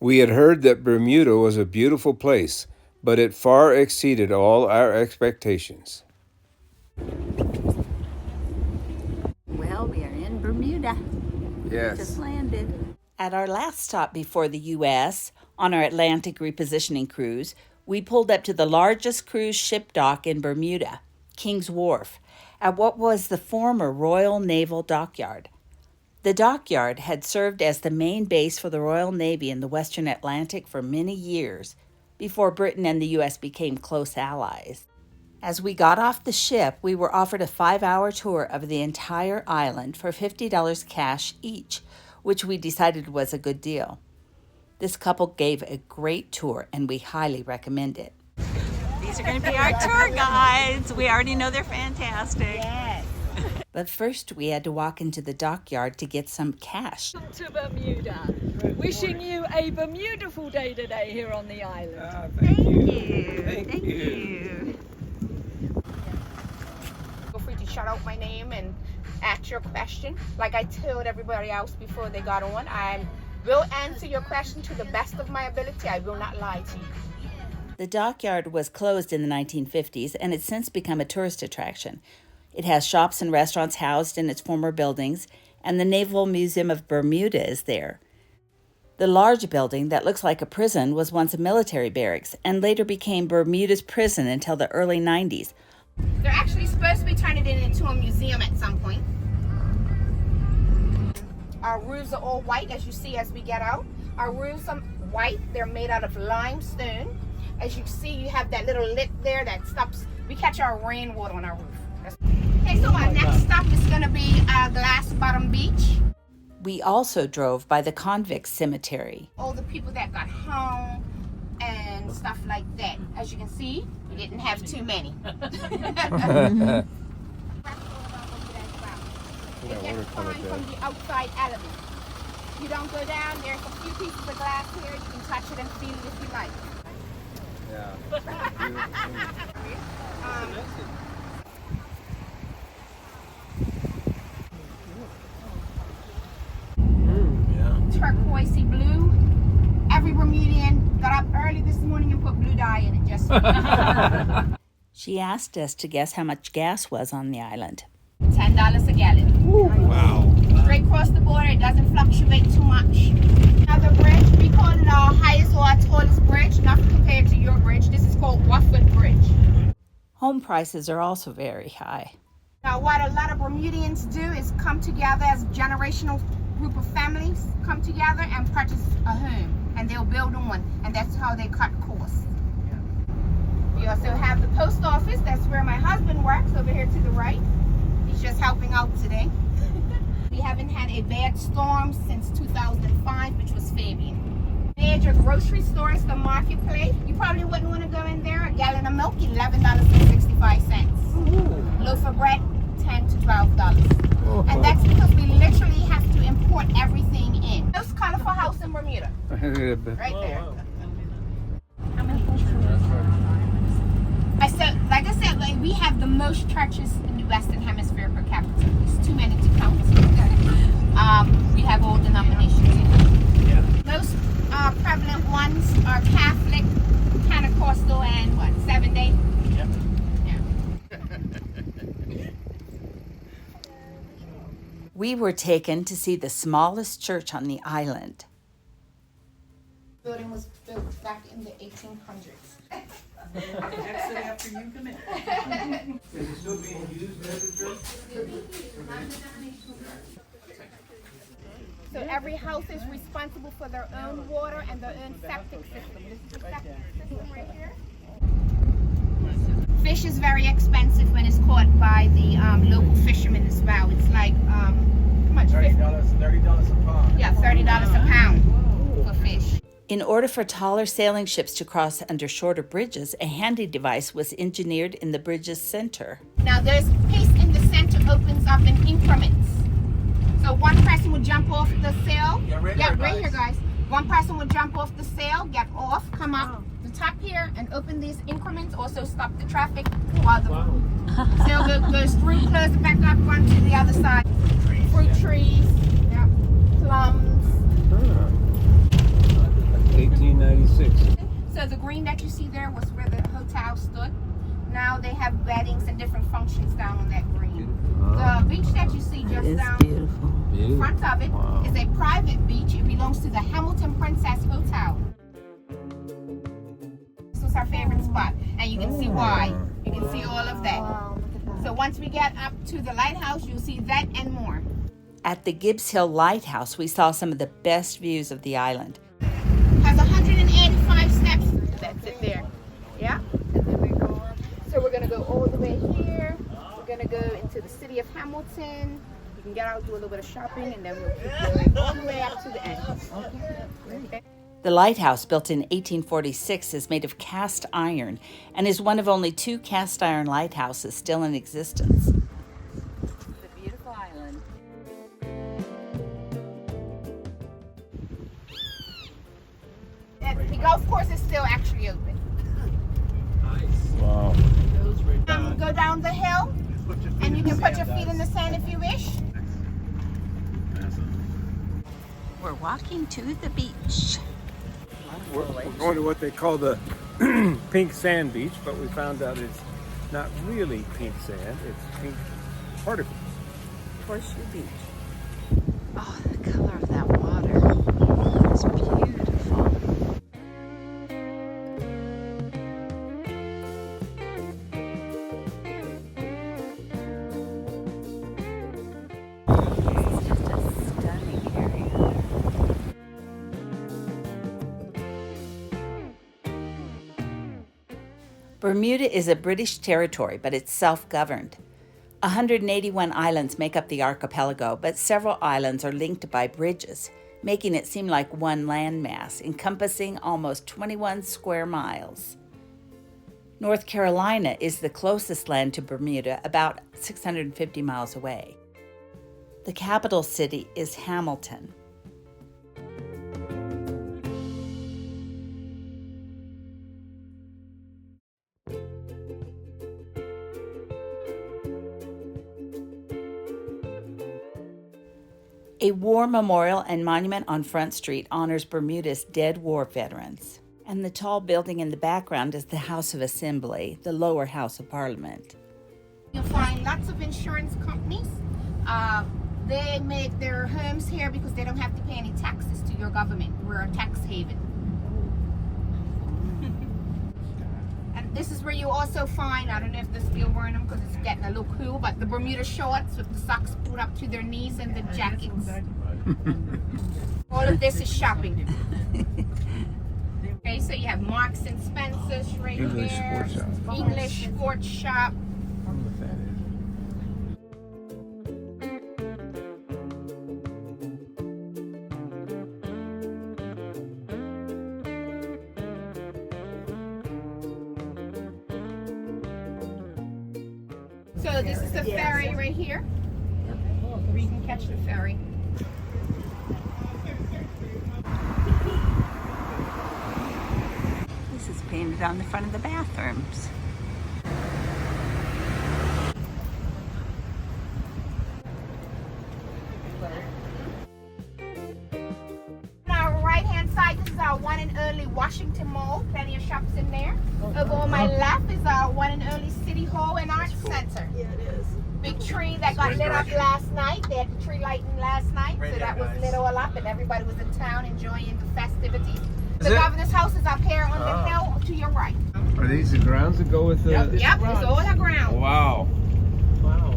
We had heard that Bermuda was a beautiful place, but it far exceeded all our expectations. Well, we are in Bermuda. Yes. We just landed. At our last stop before the U.S., on our Atlantic repositioning cruise, we pulled up to the largest cruise ship dock in Bermuda, King's Wharf, at what was the former Royal Naval Dockyard. The dockyard had served as the main base for the Royal Navy in the Western Atlantic for many years, before Britain and the U.S. became close allies. As we got off the ship, we were offered a 5-hour tour of the entire island for $50 cash each, which we decided was a good deal. This couple gave a great tour, and we highly recommend it. These are going to be our tour guides. We already know they're fantastic. Yes. But first, we had to walk into the dockyard to get some cash. Welcome to Bermuda. Wishing you a Bermudaful day today here on the island. Thank you. Thank you. Feel free to shout out my name and ask your question. Like I told everybody else before they got on, I will answer your question to the best of my ability. I will not lie to you. The dockyard was closed in the 1950s, and it's since become a tourist attraction. It has shops and restaurants housed in its former buildings, and the Naval Museum of Bermuda is there. The large building that looks like a prison was once a military barracks and later became Bermuda's prison until the early 90s. They're actually supposed to be turning it into a museum at some point. Our roofs are all white, as you see as we get out. Our roofs are white. They're made out of limestone. As you see, you have that little lip there that stops. We catch our rainwater on our roof. Okay, so our next stop is going to be Glass Bottom Beach. We also drove by the convict cemetery. All the people that got hung and stuff like that. As you can see, we didn't have too many. It gets fine from the outside element. You don't go down, there's a few pieces of glass here. You can touch it and feel it if you like. Yeah. Turquoisey blue. Every Bermudian got up early this morning and put blue dye in it just She asked us to guess how much gas was on the island. $10 a gallon. Wow. Straight across the border, it doesn't fluctuate too much. Another bridge, we call it our highest or our tallest bridge, not compared to your bridge. This is called Watford Bridge. Home prices are also very high. Now, what a lot of Bermudians do is come together as a generational group of families, come together and purchase a home, and they'll build on, and that's how they cut costs. We also have the post office. That's where my husband works, over here to the right. He's just helping out today. We haven't had a bad storm since 2005, which was Fabian. Major grocery stores, the marketplace. You probably wouldn't want to go in there. A gallon of milk, $11.65. Loaf of bread, $10 to $12. And that's because we literally have to import everything in. Most colorful house in Bermuda. Right there. How many like I said, we have the most churches in the Western Hemisphere per capita. It's too many to count. We have all denominations. Yeah. Most prevalent ones are Catholic, Pentecostal, and what, 7-day? Yep. Yeah. We were taken to see the smallest church on the island. The building was built back in the 1800s. Exit after you come in. Is it still being used as a church? So every house is responsible for their own water and their own septic system. This is the septic system right here. Fish is very expensive when it's caught by the local fishermen as well. It's like, how much? $30 a pound. Yeah, $30 a pound for fish. In order for taller sailing ships to cross under shorter bridges, a handy device was engineered in the bridge's center. Now there's a piece in the center opens up in increments. So one person would jump off the sail. Right here, guys. One person would jump off the sail, get off, come up the top here, and open these increments. Also stop the traffic while the sail goes through, close it back up, run to the other side. Fruit trees, yeah, plums. So the green that you see there was where the hotel stood. Now they have weddings and different functions down on that green. The beach that you see just down in front of it is a private beach. It belongs to the Hamilton Princess Hotel. This was our favorite spot, and you can see why. You can see all of that. So once we get up to the lighthouse, you'll see that and more. At the Gibbs Hill Lighthouse, we saw some of the best views of the island. Has 185 steps. That's it there. Yeah? And then we go on. So we're going to go all the way here. We're going to go into the city of Hamilton. You can get out, do a little bit of shopping, and then we'll keep going all the way up to the end. Okay. The lighthouse, built in 1846, is made of cast iron and is one of only 2 cast iron lighthouses still in existence. It's a beautiful island. The golf course is still actually open. Wow. Go down the hill, and you can put your feet in the sand if you wish. We're walking to the beach. We're going to what they call the pink sand beach, but we found out it's not really pink sand, it's pink particles. Horseshoe Beach. Oh, the color of that water is beautiful. It's just a stunning area. Bermuda is a British territory, but it's self-governed. 181 islands make up the archipelago, but several islands are linked by bridges, making it seem like one landmass, encompassing almost 21 square miles. North Carolina is the closest land to Bermuda, about 650 miles away. The capital city is Hamilton. A war memorial and monument on Front Street honors Bermuda's dead war veterans. And the tall building in the background is the House of Assembly, the lower house of Parliament. You'll find lots of insurance companies. They make their homes here because they don't have to pay any taxes to your government. We're a tax haven. And this is where you also find, I don't know if they're still wearing them because it's getting a little cool, but the Bermuda shorts with the socks pulled up to their knees and the jackets. All of this is shopping. Okay, so you have Marks and Spencer's right English there. sports shop. English sports shop. So this is the ferry right here. Where you can catch the ferry. This is painted on the front of the bathrooms. On our right hand side, this is our one and only Washington Mall. Plenty of shops in there. Over on my left is our one and only City Hall and Arts Center. Yeah, it is. Big tree that got lit up last night. They had the tree lighting last night, so that was lit all up, and everybody was in town enjoying the festivities. The governor's house is up here on the hill to your right. Are these the grounds that go with the... Yep, it's all the ground. Wow. Wow.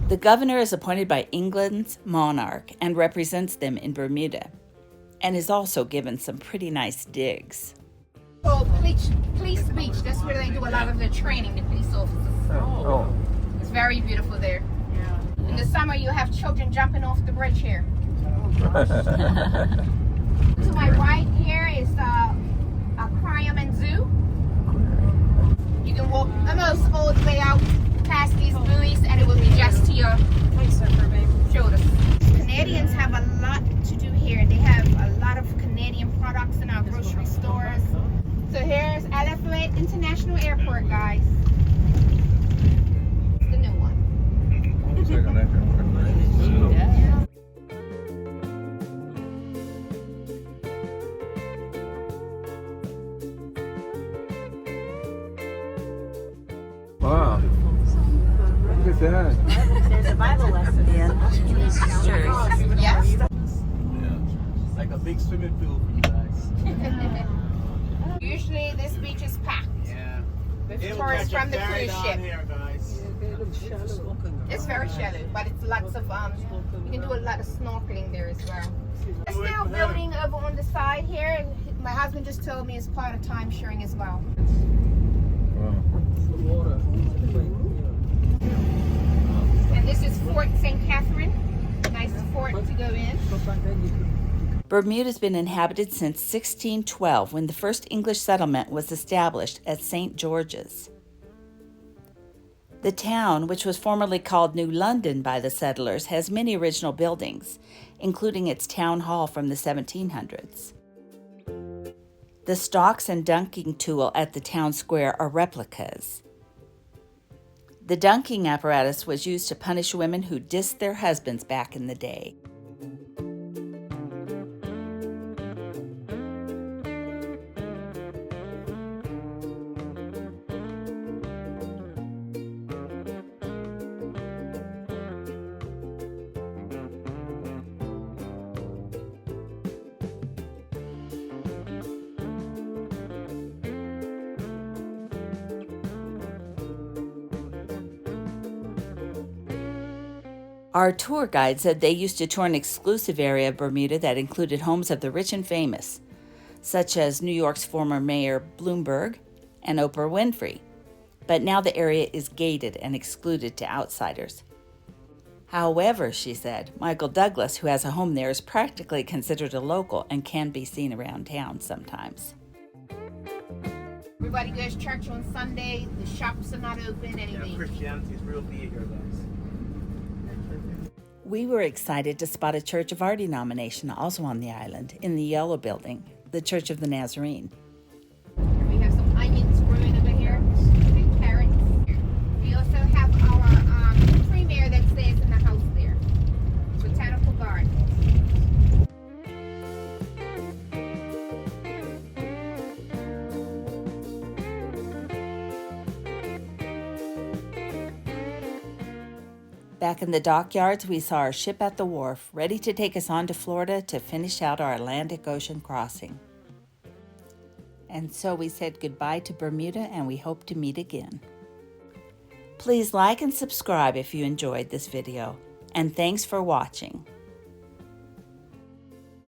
The governor is appointed by England's monarch and represents them in Bermuda, and is also given some pretty nice digs. Oh, Police Beach. That's where they do a lot of their training, the police officers. Oh. It's very beautiful there. Yeah. In the summer, you have children jumping off the bridge here. To my right here is Aquarium and Zoo. You can walk almost all the way out past these buoys, and it will be just to your shoulders. Canadians have a lot to do here. They have a lot of Canadian products in our grocery stores. So here's LFA International Airport, guys. It's the new one. Looks like an Yeah. Wow. Look at that. There's a Bible lesson in. Yes. Yeah. Like a big swimming pool for you guys. Usually this beach is packed Yeah. with It will tourists catch a from the ferry cruise down ship. here, guys. It's very shallow, but it's lots of you can do a lot of snorkeling there as well. There's still building over on the side here, and my husband just told me it's part of time sharing as well. Wow. And this is Fort St. Catherine. Nice fort to go in. Bermuda's been inhabited since 1612 when the first English settlement was established at St. George's. The town, which was formerly called New London by the settlers, has many original buildings, including its town hall from the 1700s. The stocks and dunking tool at the town square are replicas. The dunking apparatus was used to punish women who dissed their husbands back in the day. Our tour guide said they used to tour an exclusive area of Bermuda that included homes of the rich and famous, such as New York's former Mayor Bloomberg and Oprah Winfrey. But now the area is gated and excluded to outsiders. However, she said, Michael Douglas, who has a home there, is practically considered a local and can be seen around town sometimes. Everybody goes to church on Sunday. The shops are not open anyway. Yeah, Christianity is real big here, guys. We were excited to spot a Church of Our denomination also on the island, in the Yellow Building, the Church of the Nazarene. We have some onions growing over here, and carrots. We also have our premier that stays in the house there. Botanical garden. Back in the dockyards, we saw our ship at the wharf, ready to take us on to Florida to finish out our Atlantic Ocean crossing. And so we said goodbye to Bermuda, and we hope to meet again. Please like and subscribe if you enjoyed this video, and thanks for watching.